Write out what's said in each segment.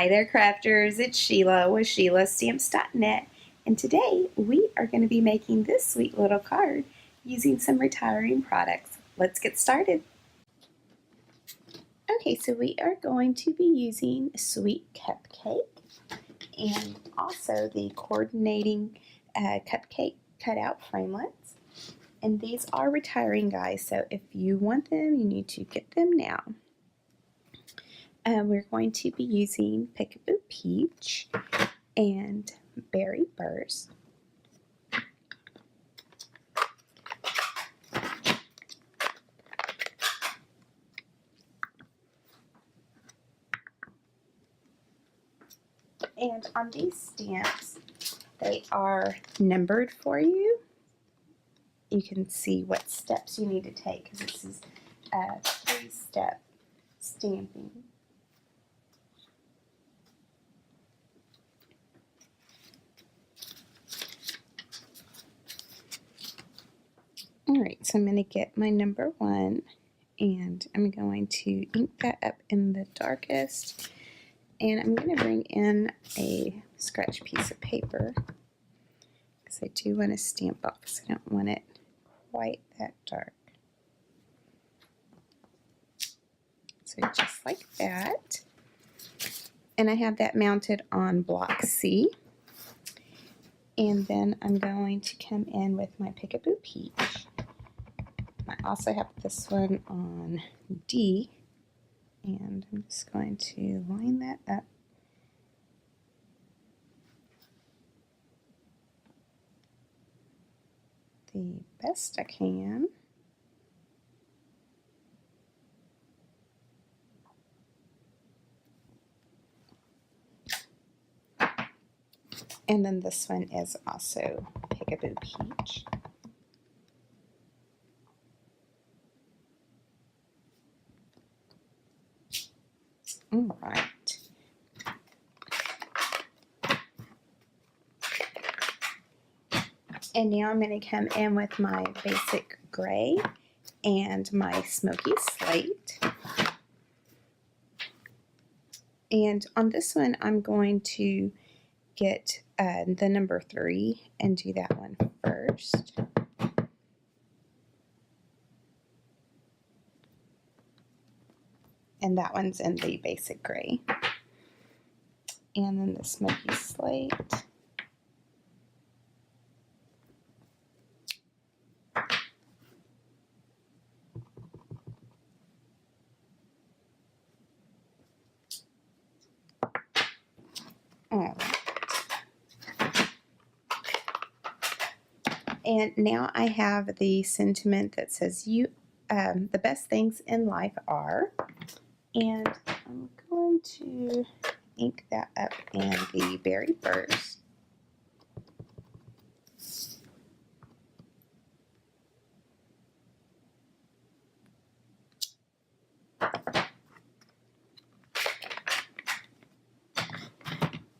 Hi there, crafters. It's Sheila with SheilaStamps.net, and today we are going to be making this sweet little card using some retiring products. Let's get started. Okay, so we are going to be using Sweet Cupcake and also the coordinating cupcake cutout framelits. And these are retiring, guys, so if you want them, you need to get them now. We're going to be using Peekaboo Peach and Berry Burst. And on these stamps, they are numbered for you. You can see what steps you need to take because this is a 3-step stamping. Alright, so I'm going to get my number 1 and I'm going to ink that up in the darkest, and I'm going to bring in a scratch piece of paper because I do want to stamp off, so I don't want it quite that dark. So just like that, and I have that mounted on block C. And then I'm going to come in with my Peekaboo Peach. I also have this one on D, and I'm just going to line that up. The best I can. And then this one is also Peekaboo Peach. All right. And now I'm going to come in with my basic gray and my smoky slate. And on this one, I'm going to get the number 3 and do that one first. And that one's in the basic gray. And then the smoky slate. All right. And now I have the sentiment that says the best things in life are, and I'm going to ink that up in the Berry Burst.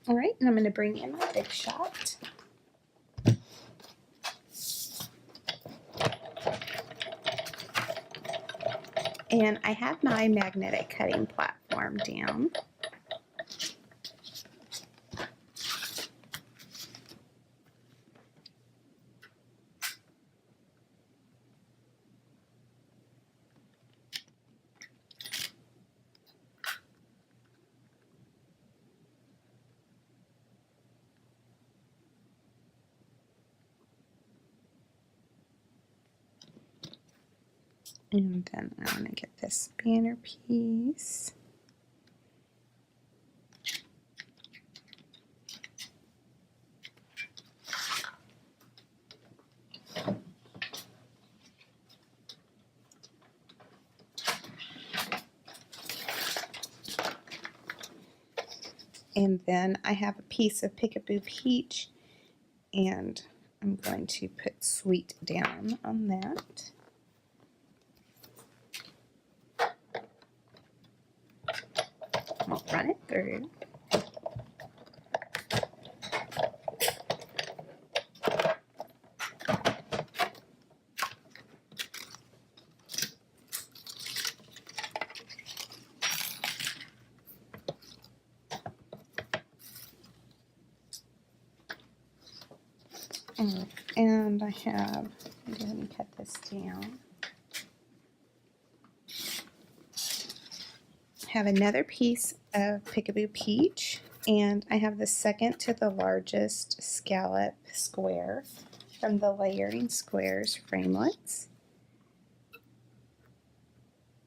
All right, and I'm going to bring in my Big Shot. And I have my magnetic cutting platform down. And then I'm going to get this banner piece. And then I have a piece of Peekaboo Peach, and I'm going to put sweet down on that. I'll run it through. And I have, let me cut this down. Have another piece of Peekaboo Peach, and I have the second to the largest scallop square from the Layering Squares Framelits,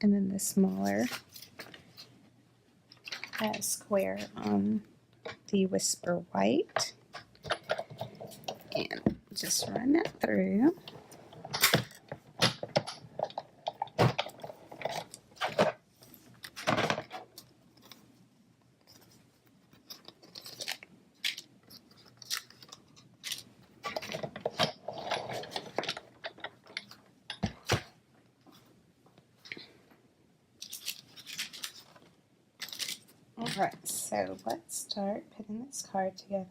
and then the smaller square on the Whisper White, and just run that through. Alright, so let's start putting this card together.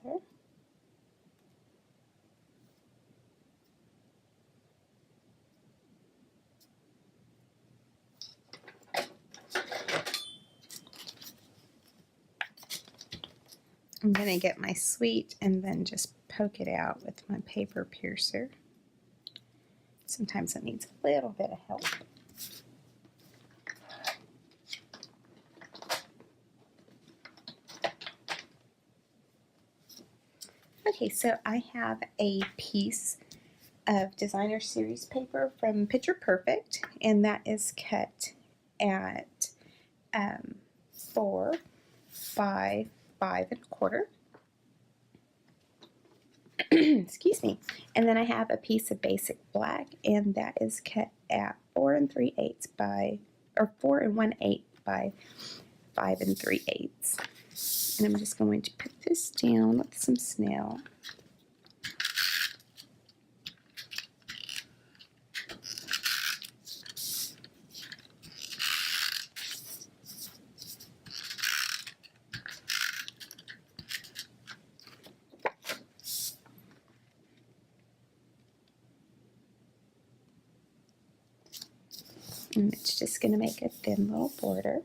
I'm going to get my sweet and then just poke it out with my paper piercer. Sometimes it needs a little bit of help. Okay, so I have a piece of designer series paper from Picture Perfect, and that is cut at 4 by 5 1/4. Excuse me. And then I have a piece of basic black, and that is cut at 4 3/8 by, or 4 1/8 by 5 3/8. And I'm just going to put this down with some SNAIL. And it's just going to make a thin little border.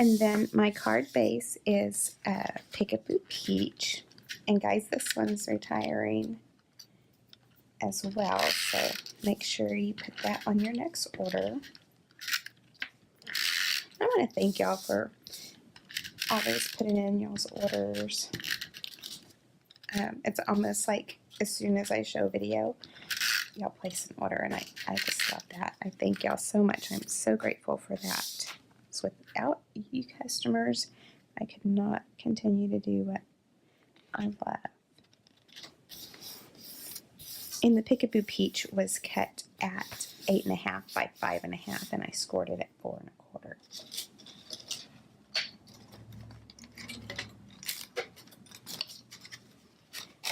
And then my card base is Peekaboo Peach. And guys, this one's retiring as well, so make sure you put that on your next order. I want to thank y'all for always putting in y'all's orders. It's almost like as soon as I show a video, y'all place an order, and I just love that. I thank y'all so much. I'm so grateful for that. So without you customers, I could not continue to do what I love. And the Peekaboo Peach was cut at 8 1/2 by 5 1/2, and I scored it at 4 1/4.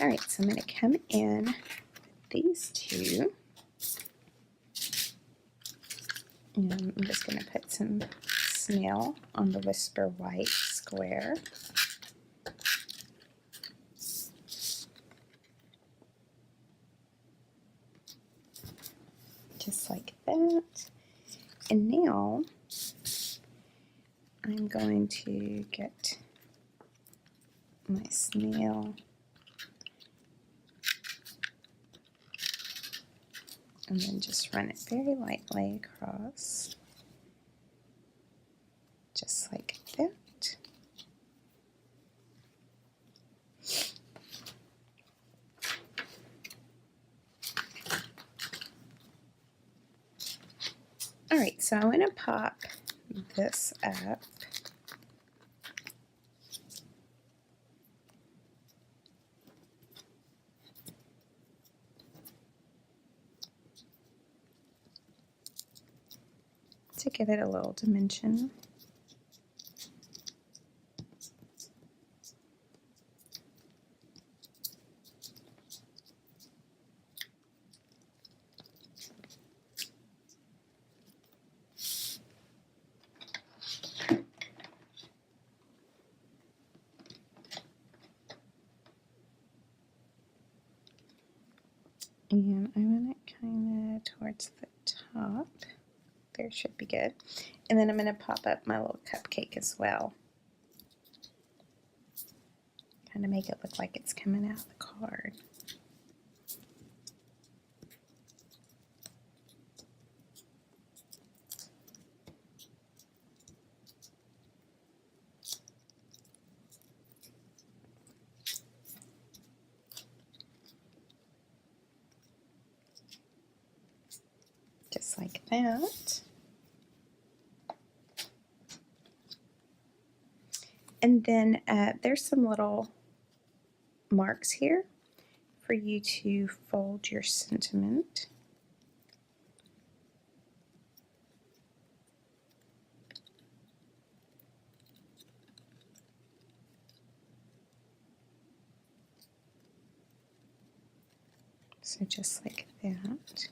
Alright, so I'm going to come in with these two. And I'm just going to put some SNAIL on the Whisper White square. Just like that. And now I'm going to get my SNAIL and then just run it very lightly across, just like that. Alright, so I'm going to pop this up. To give it a little dimension. And I want it kind of towards the top. There, should be good. And then I'm going to pop up my little cupcake as well. trying to make it look like it's coming out of the card. Just like that. And then there's some little marks here for you to fold your sentiment. So just like that.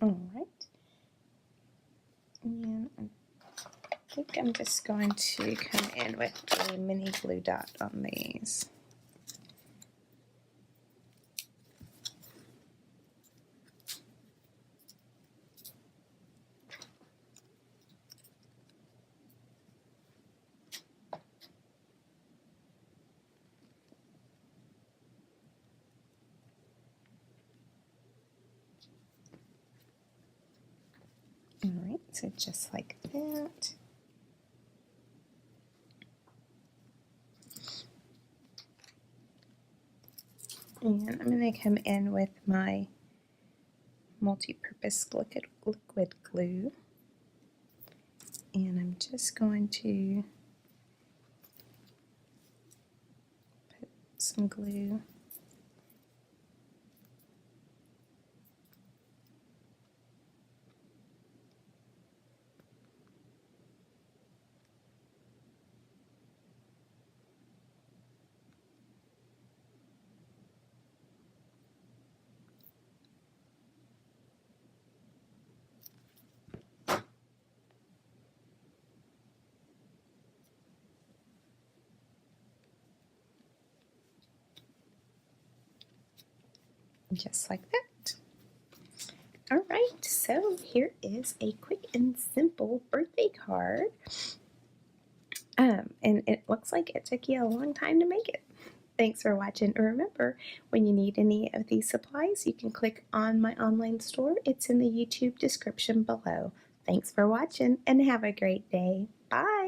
All right. And I think I'm just going to come in with a mini glue dot on these. All right, so just like that. And I'm going to come in with my multi-purpose liquid glue. And I'm just going to put some glue just like that. All right, so here is a quick and simple birthday card. And it looks like it took you a long time to make it. Thanks for watching. Remember, when you need any of these supplies, you can click on my online store. It's in the YouTube description below. Thanks for watching and have a great day. Bye.